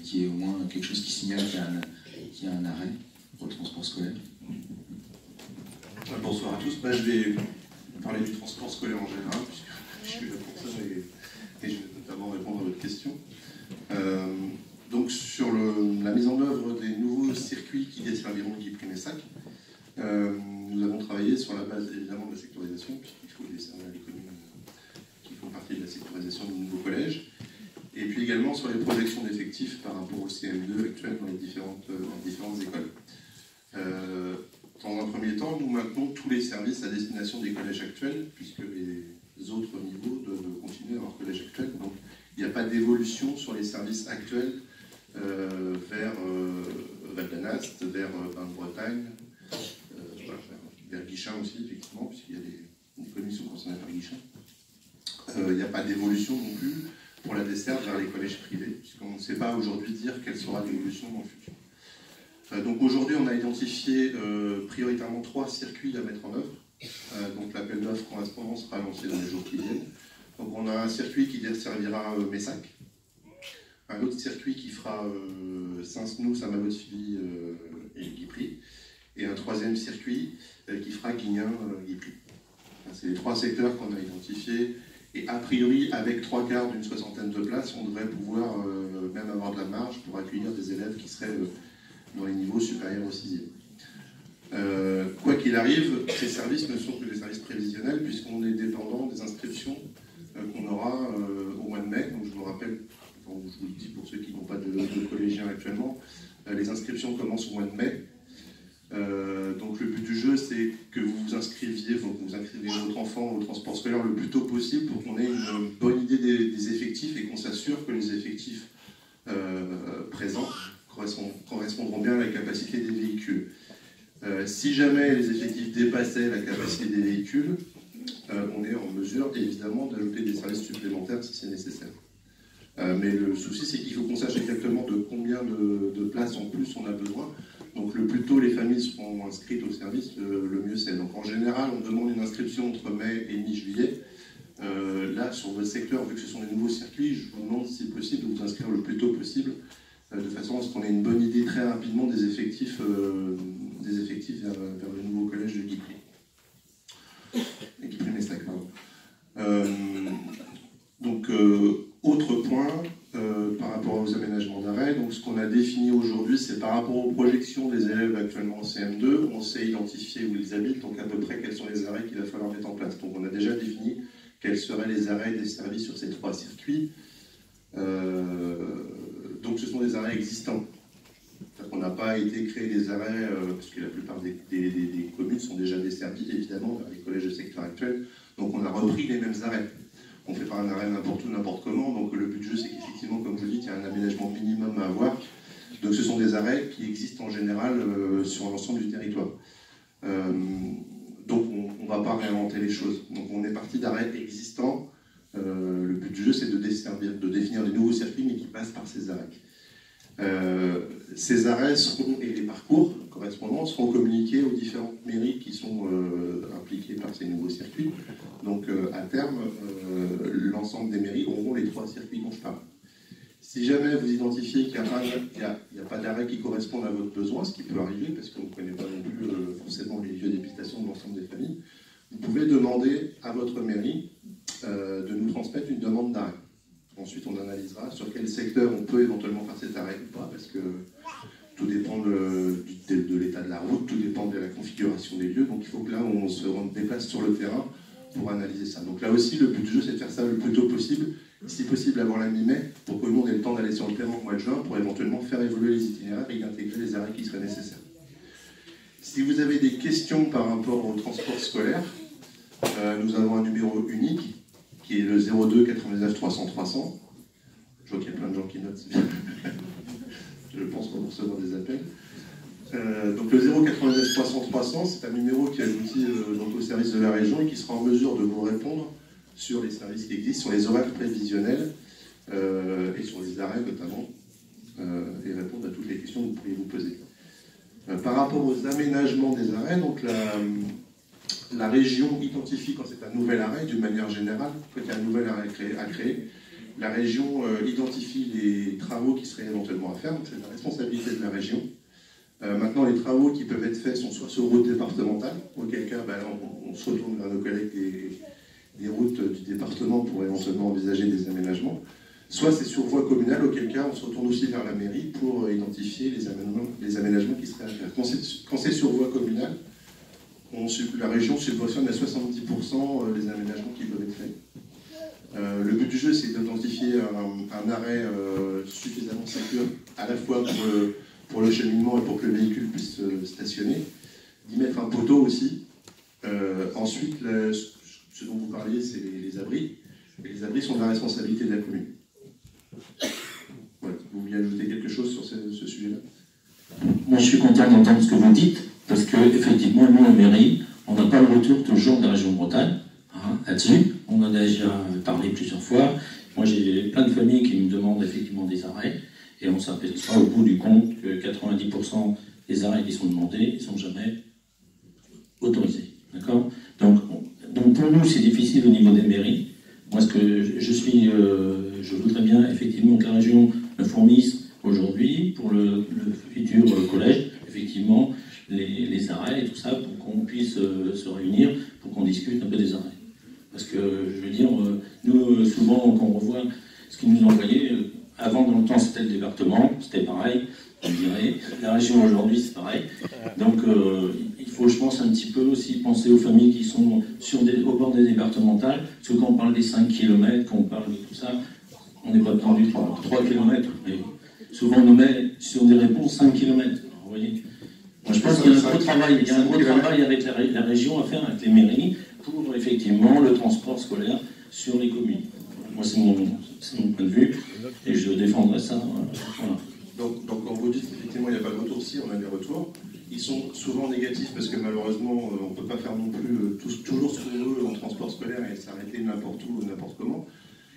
qu'il y ait au moins quelque chose qui signale qu'il y a un arrêt pour le transport scolaire. Bonsoir à tous. Je vais parler du transport scolaire en général, puisque je suis là pour ça, et je vais notamment répondre à votre question. Donc sur la mise en œuvre des nouveaux circuits qui desserviront Guipry-Messac, nous avons travaillé sur la base évidemment de la sectorisation, puisqu'il faut desservir les communes qui font partie de la sectorisation du nouveau collège, et puis également sur les projections d'effectifs par rapport au CM2 actuel dans les différentes écoles. Dans un premier temps, nous maintenons tous les services à destination des collèges actuels, puisque les autres niveaux doivent continuer à leur collège actuel. Donc il n'y a pas d'évolution sur les services actuels vers Val d'Anast, vers Bain-de-Bretagne, vers Guichen aussi, effectivement, puisqu'il y a des communes qui sont concernées par Guichen. Il n'y a pas d'évolution non plus pour la desserte vers les collèges privés, puisqu'on ne sait pas aujourd'hui dire quelle sera l'évolution dans le futur. Donc aujourd'hui, on a identifié prioritairement 3 circuits à mettre en œuvre. Donc l'appel d'offres correspondant sera lancé dans les jours qui viennent. Donc on a un circuit qui desservira Messac, un autre circuit qui fera Saint-Snoux, Saint-Malo-de-Filly et Guipry, et un 3e circuit qui fera Guignan-Guipry. C'est les 3 secteurs qu'on a identifiés, et a priori, avec 3/4 d'une 60aine de places, on devrait pouvoir même avoir de la marge pour accueillir des élèves qui seraient dans les niveaux supérieurs au 6e. Quoi qu'il arrive, ces services ne sont que des services prévisionnels, puisqu'on est dépendant des inscriptions qu'on aura au mois de mai. Donc je vous rappelle, je vous le dis pour ceux qui n'ont pas de collégiens actuellement, les inscriptions commencent au mois de mai. Donc le but du jeu, c'est que vous inscriviez votre enfant au transport scolaire le plus tôt possible pour qu'on ait une bonne idée des effectifs et qu'on s'assure que les effectifs présents correspondront bien à la capacité des véhicules. Si jamais les effectifs dépassaient la capacité des véhicules, on est en mesure évidemment d'ajouter des services supplémentaires si c'est nécessaire. Mais le souci, c'est qu'il faut qu'on sache exactement de combien de places en plus on a besoin. Donc le plus tôt les familles seront inscrites au service, le mieux c'est. Donc en général, on demande une inscription entre mai et mi-juillet. Là, sur votre secteur, vu que ce sont des nouveaux circuits, je vous demande si possible de vous inscrire le plus tôt possible, de façon à ce qu'on ait une bonne idée très rapidement des effectifs vers le nouveau collège de Guipry. Guipry-Messac, pardon. Donc, autre point, par rapport aux aménagements d'arrêt, donc ce qu'on a défini aujourd'hui, c'est par rapport aux projections des élèves actuellement en CM2, on sait identifier où ils habitent, donc à peu près quels sont les arrêts qu'il va falloir mettre en place. Donc on a déjà défini quels seraient les arrêts desservis sur ces 3 circuits. Donc ce sont des arrêts existants. On n'a pas été créer des arrêts, parce que la plupart des communes sont déjà desservies, évidemment, vers les collèges de secteur actuel. Donc on a repris les mêmes arrêts. On ne fait pas un arrêt n'importe où, n'importe comment. Donc le but du jeu, c'est qu'effectivement, comme je vous le dis, il y a un aménagement minimum à avoir. Donc ce sont des arrêts qui existent en général sur l'ensemble du territoire. Donc on ne va pas réinventer les choses. Donc on est parti d'arrêts existants. Le but du jeu, c'est de définir des nouveaux circuits, mais qui passent par ces arrêts. Ces arrêts et les parcours correspondants seront communiqués aux différentes mairies qui sont impliquées par ces nouveaux circuits. Donc à terme, l'ensemble des mairies auront les 3 circuits dont je parle. Si jamais vous identifiez qu'il n'y a pas d'arrêt qui corresponde à votre besoin, ce qui peut arriver parce qu'on ne connaît pas non plus forcément les lieux d'habitation de l'ensemble des familles, vous pouvez demander à votre mairie de nous transmettre une demande d'arrêt. Ensuite, on analysera sur quel secteur on peut éventuellement faire cet arrêt ou pas, parce que tout dépend de l'état de la route, tout dépend de la configuration des lieux. Donc il faut que là, on se déplace sur le terrain pour analyser ça. Donc là aussi, le but du jeu, c'est de faire ça le plus tôt possible, si possible avant la mi-mai, pour que nous, on ait le temps d'aller sur le terrain au mois de juin, pour éventuellement faire évoluer les itinéraires et intégrer les arrêts qui seraient nécessaires. Si vous avez des questions par rapport au transport scolaire, nous avons un numéro unique, qui est le 02 99 300 300. Je vois qu'il y a plein de gens qui notent, c'est bien. Je pense qu'on va recevoir des appels. Donc le 099 300 300, c'est un numéro qui est ajouté au service de la région et qui sera en mesure de vous répondre sur les services qui existent, sur les horaires prévisionnels et sur les arrêts notamment, et répondre à toutes les questions que vous pourriez vous poser. Par rapport aux aménagements des arrêts, donc la région identifie quand c'est un nouvel arrêt, d'une manière générale, quand il y a un nouvel arrêt à créer, la région identifie les travaux qui seraient éventuellement à faire, donc c'est la responsabilité de la région. Maintenant, les travaux qui peuvent être faits sont soit sur route départementale, auquel cas on se retourne vers nos collègues des routes du département pour éventuellement envisager des aménagements, soit c'est sur voie communale, auquel cas on se retourne aussi vers la mairie pour identifier les aménagements qui seraient à faire. Quand c'est sur voie communale, la région subventionne à 70% les aménagements qui peuvent être faits. Le but du jeu, c'est d'identifier un arrêt suffisamment sécure, à la fois pour le cheminement et pour que le véhicule puisse stationner, d'y mettre un poteau aussi. Ensuite, ce dont vous parliez, c'est les abris. Et les abris sont de la responsabilité de la commune. Voilà. Vous vouliez ajouter quelque chose sur ce sujet-là? Moi, je suis content d'entendre ce que vous dites, parce qu'effectivement, nous, en mairie, on n'a pas le retour toujours de la région de Bretagne. Là-dessus, on en a déjà parlé plusieurs fois. Moi, j'ai plein de familles qui me demandent effectivement des arrêts, et on s'aperçoit au bout du compte que 90% des arrêts qui sont demandés ne sont jamais autorisés. D'accord ? Donc pour nous, c'est difficile au niveau des mairies. Moi, ce que je voudrais bien effectivement que la région me fournisse aujourd'hui, pour le futur collège, effectivement, les arrêts et tout ça, pour qu'on puisse se réunir, pour qu'on discute un peu des arrêts. Parce que, je veux dire, nous, souvent, quand on revoit ce qu'ils nous envoyaient, avant, dans le temps, c'était le département, c'était pareil, on dirait. La région, aujourd'hui, c'est pareil. Donc, il faut, je pense, un petit peu aussi penser aux familles qui sont au bord des départementales. Parce que quand on parle des 5 km, quand on parle de tout ça, on n'est pas tendu 3 km. Mais souvent, on nous met sur des réponses 5 km. Vous voyez ? Moi, je pense qu'il y a un gros travail. Il y a un gros travail avec la région à faire, avec les mairies, pour effectivement le transport scolaire sur les communes. Moi, c'est mon point de vue, et je défendrai ça. Voilà. Donc, quand vous dites qu'effectivement il n'y a pas de retour, si on a des retours, ils sont souvent négatifs parce que malheureusement on ne peut pas faire non plus toujours ce qu'on veut en transport scolaire et s'arrêter n'importe où ou n'importe comment.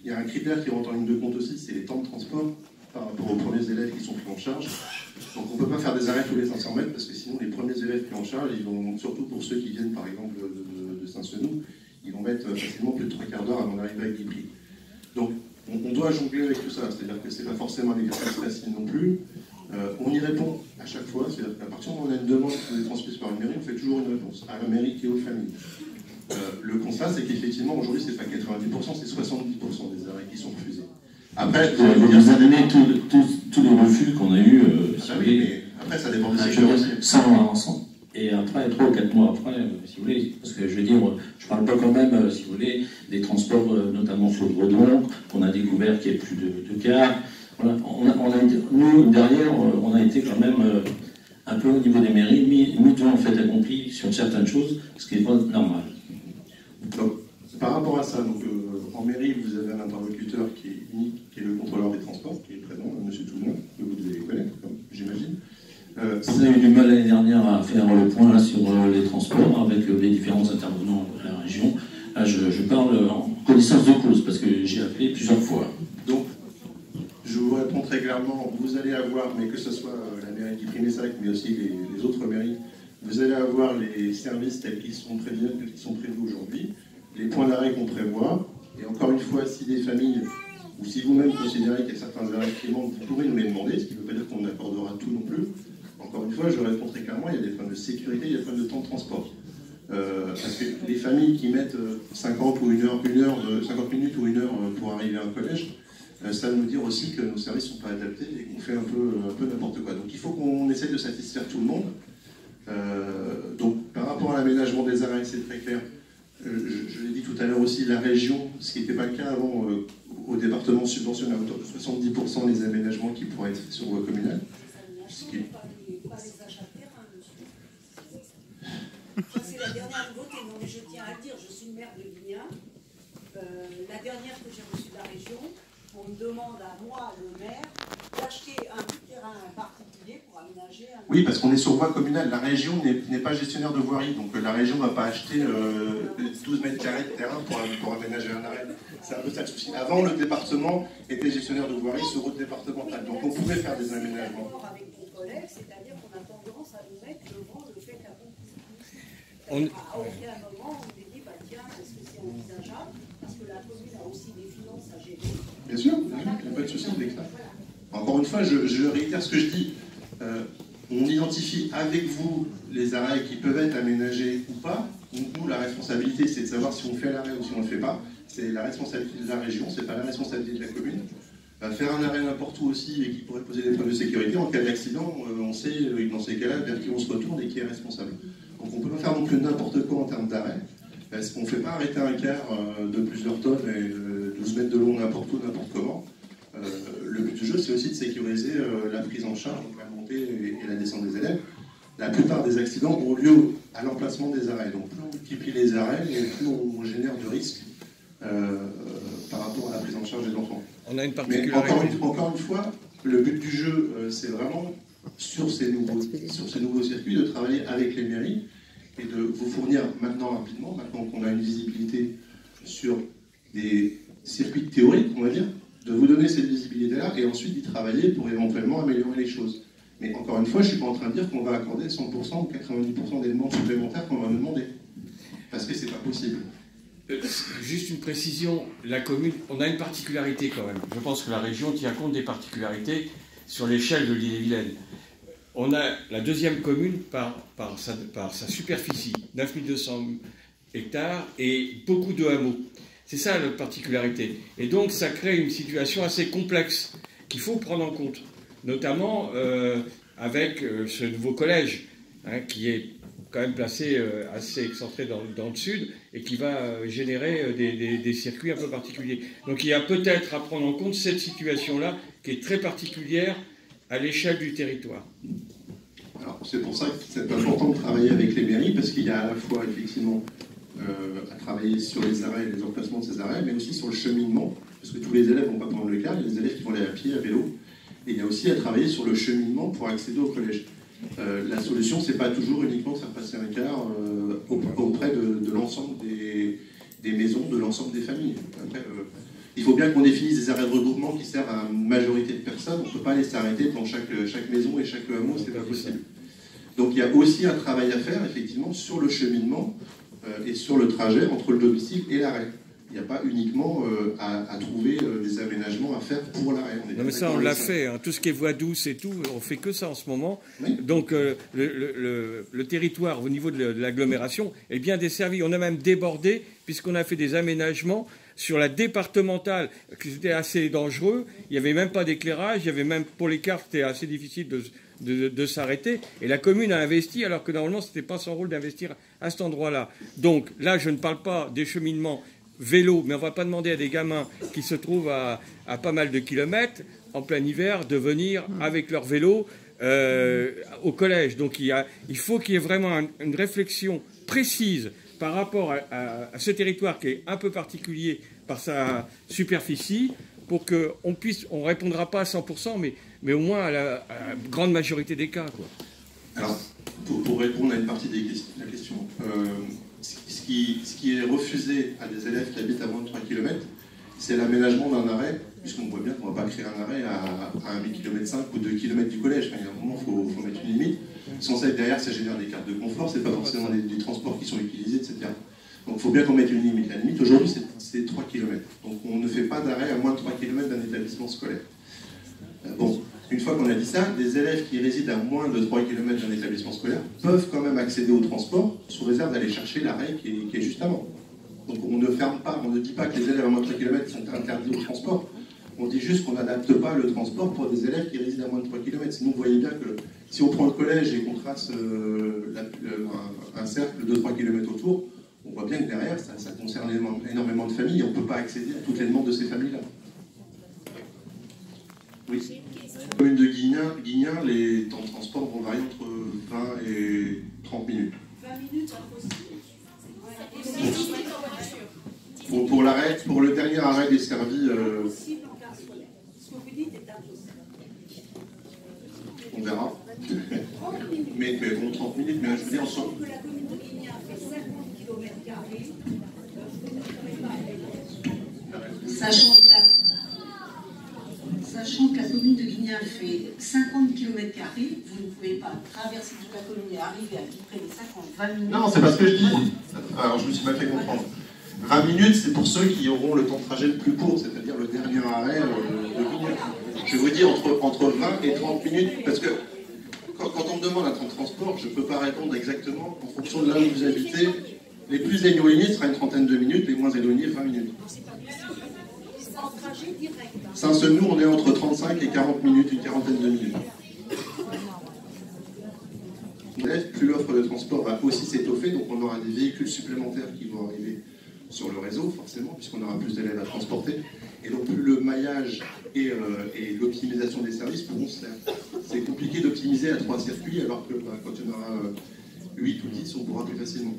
Il y a un critère qui rentre en ligne de compte aussi, c'est les temps de transport par rapport aux premiers élèves qui sont pris en charge. Donc on ne peut pas faire des arrêts tous les 500 mètres parce que sinon les premiers élèves pris en charge, ils vont, surtout pour ceux qui viennent par exemple de Saint-Senou, ils vont mettre facilement plus de 3/4 d'heure avant d'arriver à Guipry. Donc on doit jongler avec tout ça, c'est-à-dire que ce n'est pas forcément un exercice facile non plus. On y répond à chaque fois, c'est-à-dire qu'à partir du moment où on a une demande qui est transmise par une mairie, on fait toujours une réponse, à la mairie et aux familles. Le constat, c'est qu'effectivement, aujourd'hui, c'est pas 90%, c'est 70% des arrêts qui sont refusés. Après, vous nous avez donné tous les refus qu'on a eus. Oui, mais après, ça dépend des secteurs aussi. Sans. Et après, 3 ou 4 mois après, si vous voulez, parce que je veux dire, je parle pas quand même, si vous voulez, des transports, notamment sur le Bredon, qu'on a découvert qu'il y a plus de cars. Voilà, nous, derrière, on a été quand même un peu au niveau des mairies, mis devant en fait accompli sur certaines choses, ce qui n'est pas normal. Donc, par rapport à ça, donc, en mairie, vous avez un interlocuteur qui est unique, qui est le contrôleur des transports, qui est présent, M. Toulon, que vous devez connaître, j'imagine. On a eu du mal l'année dernière à faire le point là, sur les transports avec les différents intervenants de la région. Là, je parle en connaissance de cause parce que j'ai appelé plusieurs fois. Donc, je vous réponds très clairement, vous allez avoir, mais que ce soit la mairie d'Ypres-Messac, mais aussi les autres mairies, vous allez avoir les services tels qu'ils sont prévus aujourd'hui, les points d'arrêt qu'on prévoit, et encore une fois, si des familles, ou si vous-même considérez qu'il y a certains arrêts qui manquent, vous pourrez nous les demander, ce qui ne veut pas dire qu'on accordera tout non plus. Encore une fois, je réponds très clairement, il y a des problèmes de sécurité, il y a des problèmes de temps de transport. Parce que les familles qui mettent 50 minutes ou une heure pour arriver à un collège, ça veut nous dire aussi que nos services ne sont pas adaptés et qu'on fait un peu n'importe quoi. Donc il faut qu'on essaie de satisfaire tout le monde. Donc par rapport à l'aménagement des arrêts, c'est très clair. Je l'ai dit tout à l'heure aussi, la région, ce qui n'était pas le cas avant, au département subventionne à hauteur de 70% les aménagements qui pourraient être faits sur voie communale. C'est la dernière nouveauté, non mais je tiens à le dire, je suis le maire de Lignin. La dernière que j'ai reçue de la région, on me demande à moi, le maire, d'acheter un terrain particulier pour aménager un... Oui, parce qu'on est sur voie communale. La région n'est pas gestionnaire de voirie, donc la région ne va pas acheter 12 mètres carrés de terrain pour aménager un arrêt. C'est un peu ça le souci. Avant, le département était gestionnaire de voirie sur route départementale, donc on pouvait faire des aménagements. Avec vos collègues, c'est-à-dire qu'on a tendance à nous mettre devant le fait qu'à On... À aucun moment, on s'est dit, bah tiens, est-ce que c'est envisageable? Parce que la commune a aussi des finances à gérer. Bien sûr, il n'y a pas de souci avec ça. Encore une fois, je réitère ce que je dis. On identifie avec vous les arrêts qui peuvent être aménagés ou pas. Donc nous, la responsabilité, c'est de savoir si on fait l'arrêt ou si on ne le fait pas. C'est la responsabilité de la région, c'est pas la responsabilité de la commune. Faire un arrêt n'importe où aussi et qui pourrait poser des problèmes de sécurité, en cas d'accident, on sait dans ces cas-là vers qui on se retourne et qui est responsable. Donc on ne peut pas faire non plus n'importe quoi en termes d'arrêt, parce qu'on ne fait pas arrêter un car de plusieurs tonnes et 12 mètres de long n'importe où, n'importe comment. Le but du jeu, c'est aussi de sécuriser la prise en charge, donc la montée et la descente des élèves. La plupart des accidents ont lieu à l'emplacement des arrêts. Donc plus on multiplie les arrêts, et plus on génère de risques par rapport à la prise en charge des enfants. On a une Mais particularité. encore une fois, le but du jeu, c'est vraiment, sur ces nouveaux circuits, de travailler avec les mairies et de vous fournir maintenant qu'on a une visibilité sur des circuits théoriques, on va dire, de vous donner cette visibilité-là et ensuite d'y travailler pour éventuellement améliorer les choses. Mais encore une fois, je ne suis pas en train de dire qu'on va accorder 100% ou 90% d'éléments supplémentaires qu'on va me demander. Parce que c'est pas possible. Juste une précision, la commune, on a une particularité quand même. Je pense que la région tient compte des particularités sur l'échelle de l'île-et-Vilaine. On a la deuxième commune par sa superficie, 9200 hectares et beaucoup de hameaux. C'est ça la particularité. Et donc ça crée une situation assez complexe qu'il faut prendre en compte, notamment avec ce nouveau collège qui est quand même placé assez excentré dans le sud et qui va générer des circuits un peu particuliers. Donc il y a peut-être à prendre en compte cette situation-là qui est très particulière à l'échelle du territoire. Alors c'est pour ça que c'est important de travailler avec les mairies parce qu'il y a à la fois effectivement à travailler sur les arrêts et les emplacements de ces arrêts, mais aussi sur le cheminement, parce que tous les élèves ne vont pas prendre le car, il y a des élèves qui vont aller à pied, à vélo, et il y a aussi à travailler sur le cheminement pour accéder au collège. La solution, c'est pas toujours uniquement de faire passer un car auprès de l'ensemble des maisons, de l'ensemble des familles. Après, il faut bien qu'on définisse des arrêts de regroupement qui servent à une majorité de personnes. On ne peut pas aller s'arrêter dans chaque maison et chaque hameau, c'est pas possible. Donc il y a aussi un travail à faire, effectivement, sur le cheminement et sur le trajet entre le domicile et l'arrêt. Il n'y a pas uniquement à trouver des aménagements à faire pour l'arrêt. Non mais ça on l'a fait, hein. Tout ce qui est voie douce et tout, on fait que ça en ce moment. Oui. Donc le territoire au niveau de l'agglomération est bien desservi. On a même débordé puisqu'on a fait des aménagements sur la départementale, c'était assez dangereux. Il n'y avait même pas d'éclairage, il y avait même pour les cartes, c'était assez difficile de s'arrêter. Et la commune a investi alors que normalement ce n'était pas son rôle d'investir à cet endroit-là. Donc là je ne parle pas des cheminements vélo, mais on ne va pas demander à des gamins qui se trouvent à pas mal de kilomètres en plein hiver de venir avec leur vélo au collège. Donc il faut qu'il y ait vraiment une réflexion précise par rapport à ce territoire qui est un peu particulier par sa superficie pour qu'on puisse, on ne répondra pas à 100%, mais au moins à la grande majorité des cas, quoi. Alors, pour répondre à une partie de la question, ce qui est refusé à des élèves qui habitent à moins de 3 km, c'est l'aménagement d'un arrêt, puisqu'on voit bien qu'on ne va pas créer un arrêt à 1 km ou 2 km du collège. Enfin, il y a un moment, il faut mettre une limite. Sans ça, derrière, ça génère des cartes de confort, c'est pas forcément des transports qui sont utilisés, etc. Donc il faut bien qu'on mette une limite. La limite, aujourd'hui, c'est 3 km. Donc on ne fait pas d'arrêt à moins de 3 km d'un établissement scolaire. Bon, une fois qu'on a dit ça, des élèves qui résident à moins de 3 km d'un établissement scolaire peuvent quand même accéder au transport sous réserve d'aller chercher l'arrêt qui est juste avant. Donc on ne ferme pas, on ne dit pas que les élèves à moins de 3 km sont interdits au transport. On dit juste qu'on n'adapte pas le transport pour des élèves qui résident à moins de 3 km. Sinon, vous voyez bien que si on prend le collège et qu'on trace un cercle de 3 km autour, on voit bien que derrière, ça concerne énormément de familles et on ne peut pas accéder à toutes les demandes de ces familles-là. Oui. La commune de Guignin, les temps de transport vont varier entre 20 et 30 minutes. 20 minutes, impossible. Pour le dernier arrêt desservi... Impossible en car scolaire. Ce que vous dites est impossible. On verra. mais bon, 30 minutes, mais je veux dire ensemble. Que la commune de Guignin fait 50 km², sachant que la commune de Guignin fait 50 km², vous ne pouvez pas traverser toute la commune et arriver à peu près les 20 minutes. Non, c'est pas ce que je dis. Alors je me suis mal fait comprendre. 20 minutes, c'est pour ceux qui auront le temps de trajet le plus court, c'est-à-dire le dernier arrêt de Vignes. Je vous dis entre 20 et 30 minutes, parce que quand on me demande un temps de transport, je ne peux pas répondre exactement en fonction de là où vous habitez. Les plus éloignés, ce sera une trentaine de minutes, les moins éloignés, 20 minutes. C'est en trajet direct. Saint-Seul-nous, on est entre 35 et 40 minutes, une quarantaine de minutes. Plus l'offre de transport va aussi s'étoffer, donc on aura des véhicules supplémentaires qui vont arriver sur le réseau, forcément, puisqu'on aura plus d'élèves à transporter. Et donc plus le maillage et l'optimisation des services pourront se faire. C'est compliqué d'optimiser à 3 circuits, alors que quand il y en aura 8 ou 10, on pourra plus facilement.